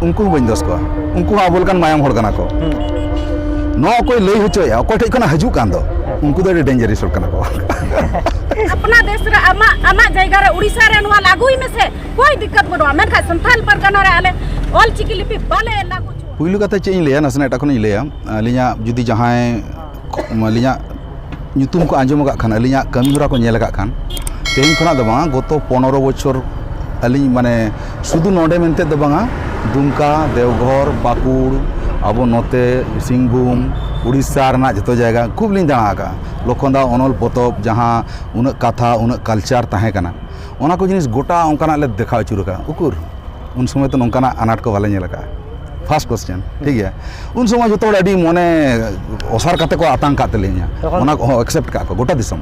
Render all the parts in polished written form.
उनको बन दोष को उनको आबोल कान मायाम होड़ कना को नो कोई लई होचोया कोई ठे कना हजू कान दो उनको दो डेंजरस होड़ कना को अपना देश रे आमा जायगा रे उड़ीसा रे नवा लागुई में से कोई दिक्कत बडवा मेनखा संथाल परगना रे आले ऑल चिकी लिपि बाले लागु पुइलु कथा चे लेया नसना एटा खन लेया अलिया जुदी जहाय अलिया ᱧᱩᱛᱩᱢ को आंजम का खान अलिया कमी हरा को नेल का खान तेन खना दो बांगा गत 15 बछर अली माने शुद्ध नोडे मेनते दो बांगा दुमका देवघर बाकुड़ अब नोते सिंहभूम उड़ीसा रना जतो जायगा खूब लिंग दाणा का लखनदा अनल पोतब जहां उन कथा उन कल्चर ताहे कना ओना को जिनिस गोटा ओंकाना ले देखा चुरका उकुर उन समय तो नोंकाना अनाट को वाले नेल का फर्स्ट क्वेश्चन ठीक है उन समय जो तोड़ अडी मने ओसार कते को आतंक काते ले냐 ओना को एक्सेप्ट का को गोटा दिसम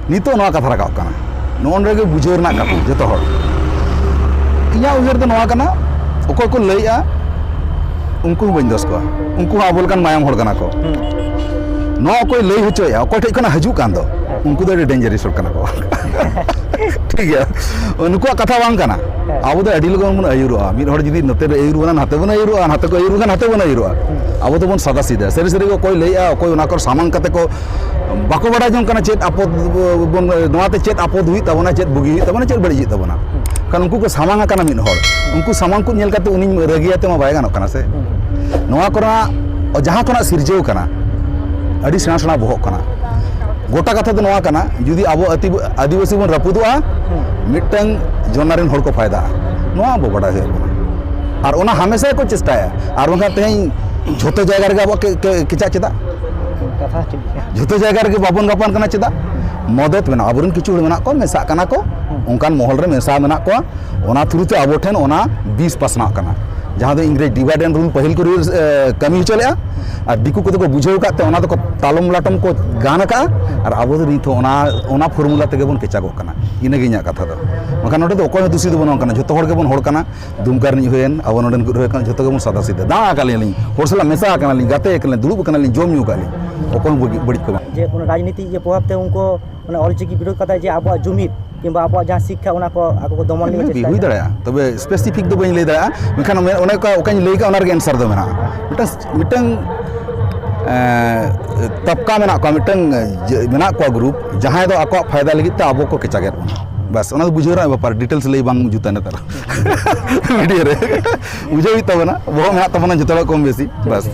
नितो नवा कथा रका कना नोन रेगे बुझोर ना का जतो हर इया उजर तो नवा कना ओको को लइया उनको बन दोष को उनको आबोल कान मायाम होड़ कना को नो कोई लई होचोया कोई ठे कना हजू कान दो उनको दो डेंजरस होड़ कना को ठीक है उनको कथा बांग कना अब तो अडी लगन मन अयुरुआ मिद हर जदी नते अयुरुआ नाते बन अयुरुआ नाते को अयुरुआ नाते बन अयुरुआ अब तो बन सादा सीधा सरी सरी को कोई लइया कोई उना कर सामान कते को बाको बड़ा जन कना चेत आपद बन नवाते चेत आपद हुई तबना चेत बुगी हुई तबना चेत बड़ी तबना कारण उनको को सामान कना मिद हर उनको सामान को नेल कते उनी रगियाते मा बाय गानो कना से नवा करा जहां कना सिरजेव कना अडी सेना सेना बहक कना गोटा कथा तो नवा कना जुदी अब आदिवासी बन रपुदुआ मिटंग जोनारिन हर को फायदा नवा बो बड़ा है और ओना हमेशा को चेष्टाया और वहां तेई झोतो जायगा रे अब किचा चेदा कथा झोतो जायगा रे बाबन गापान कना चेदा मदद मेना अबरन किछु मेना को मेसा कना को उनकान महल रे मेसा मेना को ओना थ्रुते अब ठेन ओना 20 पसना कना जहां दो इंग्रेज डिवाइड एंड रूल पहिल को कमी चलेया और दिकु को बुझे काते ओना तो तालम लाटम को गान का और अब नित ओना फॉर्मूला तेगे बन केचागो कना इनगे इना कथा दो मखान नोडे तो अकोय दूषित बन कना जतो हर के बन हर कना दुमकार नि होयन अब नोडन को होय जतो के बन सादा सीधा दाणा काली लिं होरसला मेसा कना लिं गाते एकले दुरुब कना लिं जोम न्यू काली अकोय बड़ी को जे कोन राजनीति जे प्रभाव ते उनको माने ऑलचिकी विरोध कथा जे आबो जुमित किंबा आबो जहां शिक्षा ओना को आको को दमन ले चेष्टा हुई दड़ा तबे स्पेसिफिक दो बइन ले दड़ा मेखान ओने का ओकानी लेका ओनार के आंसर दो मेना मिटंग तबका मेना को मिटंग मेना को ग्रुप जहां दो आको फायदा लगी त आबो को केचा गेर बस ओना बुझो रा बापर डिटेल्स ले बांग जुता ने तर वीडियो रे बुझो ही तब ना वो मेना तब ना जतला कम बेसी बस